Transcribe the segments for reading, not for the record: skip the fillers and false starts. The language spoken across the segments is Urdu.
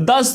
10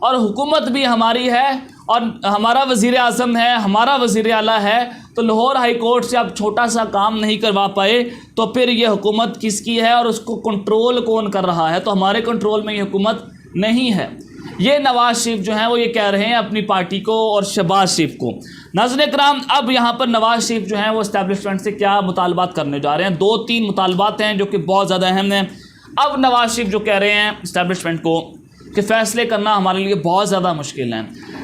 اور حکومت بھی ہماری ہے اور ہمارا وزیر اعظم ہے, ہمارا وزیر اعلیٰ ہے, تو لاہور ہائی کورٹ سے اب چھوٹا سا کام نہیں کروا پائے تو پھر یہ حکومت کس کی ہے اور اس کو کنٹرول کون کر رہا ہے؟ تو ہمارے کنٹرول میں یہ حکومت نہیں ہے. یہ نواز شریف جو ہیں وہ یہ کہہ رہے ہیں اپنی پارٹی کو اور شہباز شریف کو. ناظرین کرام, اب یہاں پر نواز شریف جو ہیں وہ اسٹیبلشمنٹ سے کیا مطالبات کرنے جا رہے ہیں؟ 2-3 مطالبات ہیں جو کہ بہت زیادہ اہم ہیں. اب نواز شریف جو کہہ رہے ہیں اسٹیبلشمنٹ کو کہ فیصلے کرنا ہمارے لیے بہت زیادہ مشکل ہے,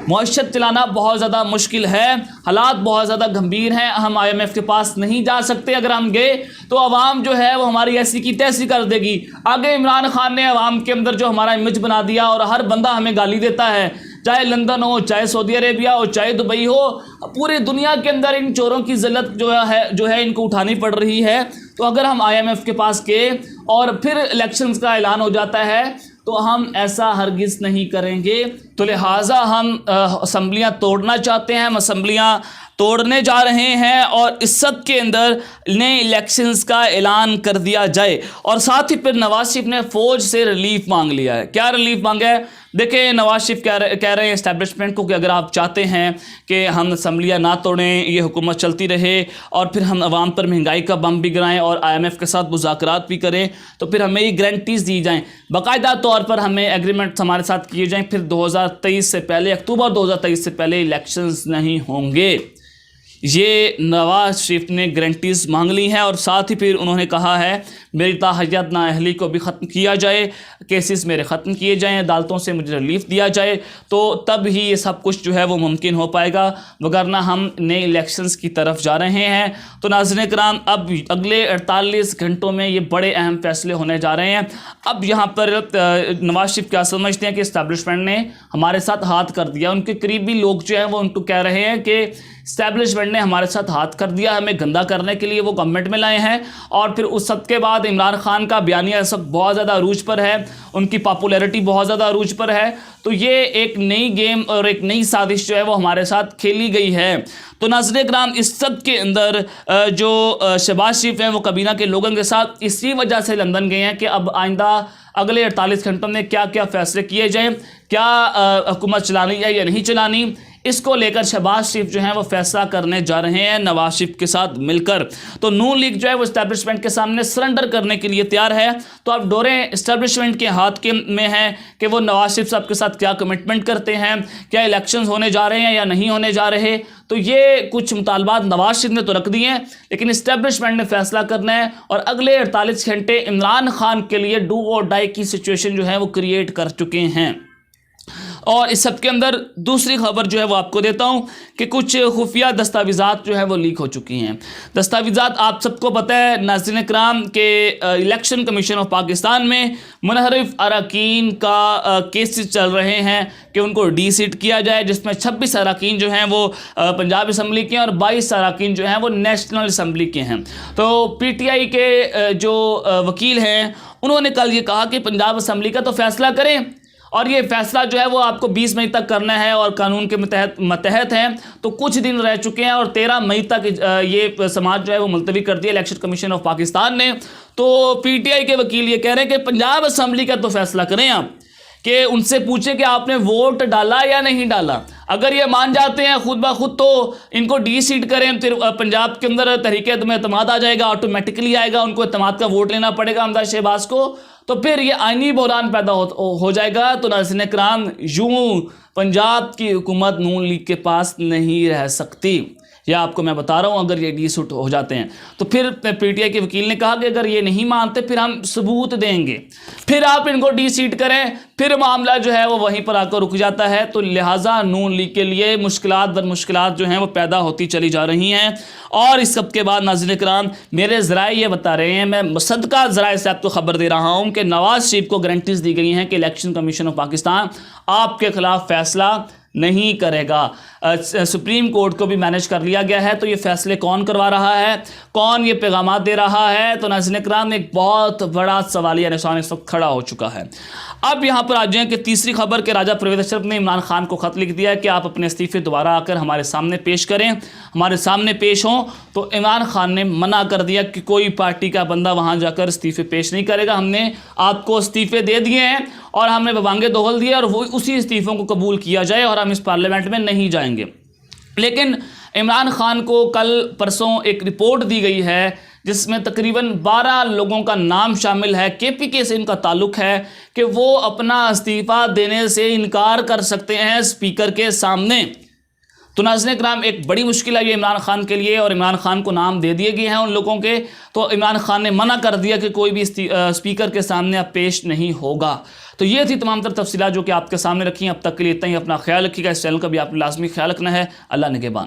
معیشت چلانا بہت زیادہ مشکل ہے, حالات بہت زیادہ گمبھیر ہیں, ہم IMF کے پاس نہیں جا سکتے, اگر ہم گئے تو عوام جو ہے وہ ہماری ایسی کی تیسی کر دے گی. آگے عمران خان نے عوام کے اندر جو ہمارا امیج بنا دیا اور ہر بندہ ہمیں گالی دیتا ہے, چاہے لندن ہو, چاہے سعودی عربیہ ہو, چاہے دبئی ہو, پوری دنیا کے اندر ان چوروں کی ذلت جو ہے ان کو اٹھانی پڑ رہی ہے. تو اگر ہم IMF کے پاس گئے اور پھر الیکشنز کا اعلان ہو جاتا ہے تو ہم ایسا ہرگز نہیں کریں گے. تو لہٰذا ہم اسمبلیاں توڑنا چاہتے ہیں, ہم اسمبلیاں توڑنے جا رہے ہیں اور اس سب کے اندر نئے الیکشنز کا اعلان کر دیا جائے. اور ساتھ ہی پھر نواز شریف نے فوج سے ریلیف مانگ لیا ہے. کیا ریلیف مانگا ہے؟ دیکھیں, نواز شریف کہہ رہے ہیں اسٹیبلشمنٹ کو کہ اگر آپ چاہتے ہیں کہ ہم اسمبلیاں نہ توڑیں, یہ حکومت چلتی رہے اور پھر ہم عوام پر مہنگائی کا بم بھی گرائیں اور IMF کے ساتھ مذاکرات بھی کریں, تو پھر ہمیں یہ گارنٹیز دی جائیں, باقاعدہ طور پر ہمیں ایگریمنٹس ہمارے ساتھ کیے جائیں, پھر 2023 سے پہلے, اکتوبر 2023 سے پہلے الیکشنز نہیں ہوں گے. یہ نواز شریف نے گارنٹیز مانگ لی ہیں. اور ساتھ ہی پھر انہوں نے کہا ہے میری تاحیات نااہلی کو بھی ختم کیا جائے, کیسز میرے ختم کیے جائیں, عدالتوں سے مجھے ریلیف دیا جائے, تو تب ہی یہ سب کچھ جو ہے وہ ممکن ہو پائے گا, وگرنہ ہم نئے الیکشنز کی طرف جا رہے ہیں. تو ناظرین کرام, اب اگلے 48 گھنٹوں میں یہ بڑے اہم فیصلے ہونے جا رہے ہیں. اب یہاں پر نواز شریف کیا سمجھتے ہیں کہ اسٹیبلشمنٹ نے ہمارے ساتھ ہاتھ کر دیا. ان کے قریبی لوگ جو ہیں وہ ان کو کہہ رہے ہیں کہ اسٹیبلشمنٹ نے ہمارے ساتھ ہاتھ کر دیا, ہمیں گندا کرنے کے لیے وہ گورنمنٹ میں لائے ہیں. اور پھر اس سب کے بعد عمران خان کا بیانیہ اس وقت بہت زیادہ عروج پر ہے, ان کی پاپولیرٹی بہت زیادہ عروج پر ہے. تو یہ ایک نئی گیم اور ایک نئی سازش جو ہے وہ ہمارے ساتھ کھیلی گئی ہے. تو ناظرین کرام, اس سب کے اندر جو شہباز شریف ہیں وہ کابینہ کے لوگوں کے ساتھ اسی وجہ سے لندن گئے ہیں کہ اب آئندہ اگلے 48 گھنٹوں میں کیا کیا فیصلے کیے جائیں, کیا حکومت چلانی ہے یا نہیں چلانی, اس کو لے کر شہباز شریف جو ہیں وہ فیصلہ کرنے جا رہے ہیں نواز شریف کے ساتھ مل کر. تو نون لیگ جو ہے وہ اسٹیبلشمنٹ کے سامنے سرنڈر کرنے کے لیے تیار ہے. تو اب ڈوریں اسٹیبلشمنٹ کے ہاتھ میں ہیں کہ وہ نواز شریف صاحب کے ساتھ کیا کمٹمنٹ کرتے ہیں, کیا الیکشنز ہونے جا رہے ہیں یا نہیں ہونے جا رہے. تو یہ کچھ مطالبات نواز شریف نے تو رکھ دیے ہیں, لیکن اسٹیبلشمنٹ نے فیصلہ کرنا ہے. اور اگلے 48 گھنٹے عمران خان کے لیے ڈو اور ڈائی کی سچویشن جو ہے وہ کریٹ کر چکے ہیں. اور اس سب کے اندر دوسری خبر جو ہے وہ آپ کو دیتا ہوں کہ کچھ خفیہ دستاویزات جو ہیں وہ لیک ہو چکی ہیں. دستاویزات آپ سب کو پتہ ہے ناظرین کرام کہ الیکشن کمیشن آف پاکستان میں منحرف اراکین کا کیسز چل رہے ہیں کہ ان کو ڈی سیٹ کیا جائے, جس میں 26 اراکین جو ہیں وہ پنجاب اسمبلی کے ہیں اور 22 اراکین جو ہیں وہ نیشنل اسمبلی کے ہیں. تو PTI کے جو وکیل ہیں انہوں نے کل یہ کہا کہ پنجاب اسمبلی کا تو فیصلہ کریں, اور یہ فیصلہ جو ہے وہ آپ کو 20 مئی تک کرنا ہے اور قانون کے متحد ہیں. تو کچھ دن رہ چکے ہیں اور 13 مئی تک یہ سماعت جو ہے وہ ملتوی کر دی الیکشن کمیشن آف پاکستان نے. تو PTI کے وکیل یہ کہہ رہے ہیں کہ پنجاب اسمبلی کا تو فیصلہ کریں آپ, کہ ان سے پوچھیں کہ آپ نے ووٹ ڈالا یا نہیں ڈالا. اگر یہ مان جاتے ہیں خود بخود تو ان کو ڈی سیٹ کریں, پھر پنجاب کے اندر تحریک اعتماد آ جائے گا, آٹومیٹکلی آئے گا, ان کو اعتماد کا ووٹ لینا پڑے گا امداد شہباز کو, تو پھر یہ آئینی بحران پیدا ہو جائے گا. تو ناظرین کرام, یوں پنجاب کی حکومت نون لیگ کے پاس نہیں رہ سکتی. یا آپ کو میں بتا رہا ہوں اگر یہ ڈی سیٹ ہو جاتے ہیں تو پھر PTI کے وکیل نے کہا کہ اگر یہ نہیں مانتے پھر ہم ثبوت دیں گے, پھر آپ ان کو ڈی سیٹ کریں, پھر معاملہ جو ہے وہ وہیں پر آ کر رک جاتا ہے. تو لہٰذا نون لیگ کے لیے مشکلات در مشکلات جو ہیں وہ پیدا ہوتی چلی جا رہی ہیں. اور اس سب کے بعد ناظرین کرام, میرے ذرائع یہ بتا رہے ہیں, میں مصدقہ ذرائع سے آپ کو خبر دے رہا ہوں کہ نواز شریف کو گارنٹیز دی گئی ہیں کہ الیکشن کمیشن آف پاکستان آپ کے خلاف فیصلہ نہیں کرے گا. سپریم کورٹ کو بھی مینیج کر لیا گیا ہے. تو یہ فیصلے کون کروا رہا ہے, کون یہ پیغامات دے رہا ہے؟ تو ناظرین کرام, ایک بہت بڑا سوالیہ نشان اس وقت کھڑا ہو چکا ہے. اب یہاں پر آ جائیں کہ تیسری خبر کہ راجہ پرویز اشرف نے عمران خان کو خط لکھ دیا ہے کہ آپ اپنے استعفے دوبارہ آ کر ہمارے سامنے پیش کریں, ہمارے سامنے پیش ہوں. تو عمران خان نے منع کر دیا کہ کوئی پارٹی کا بندہ وہاں جا کر استعفے پیش نہیں کرے گا, ہم نے آپ کو استعفے دے دیے ہیں اور ہم نے ببانگے دوغل دیے اور وہ اسی استعفوں کو قبول کیا جائے اور ہم اس پارلیمنٹ میں نہیں جائیں گے۔ لیکن عمران خان کو کل پرسوں ایک رپورٹ دی گئی ہے جس میں تقریباً 12 لوگوں کا نام شامل ہے، کے پی کے سے ان کا تعلق ہے، کہ وہ اپنا استعفیٰ دینے سے انکار کر سکتے ہیں اسپیکر کے سامنے۔ تو ناظرین کرام، ایک بڑی مشکل ہے یہ عمران خان کے لیے، اور عمران خان کو نام دے دیے گئے ہیں ان لوگوں کے، تو عمران خان نے منع کر دیا کہ کوئی بھی اسپیکر کے سامنے اب پیش نہیں ہوگا۔ تو یہ تھی تمام تر تفصیلات جو کہ آپ کے سامنے رکھی ہیں۔ اب تک کے لیے اتنا ہی، اپنا خیال رکھیے گا، اس چینل کا بھی آپ نے لازمی خیال رکھنا ہے۔ اللہ نگہبان۔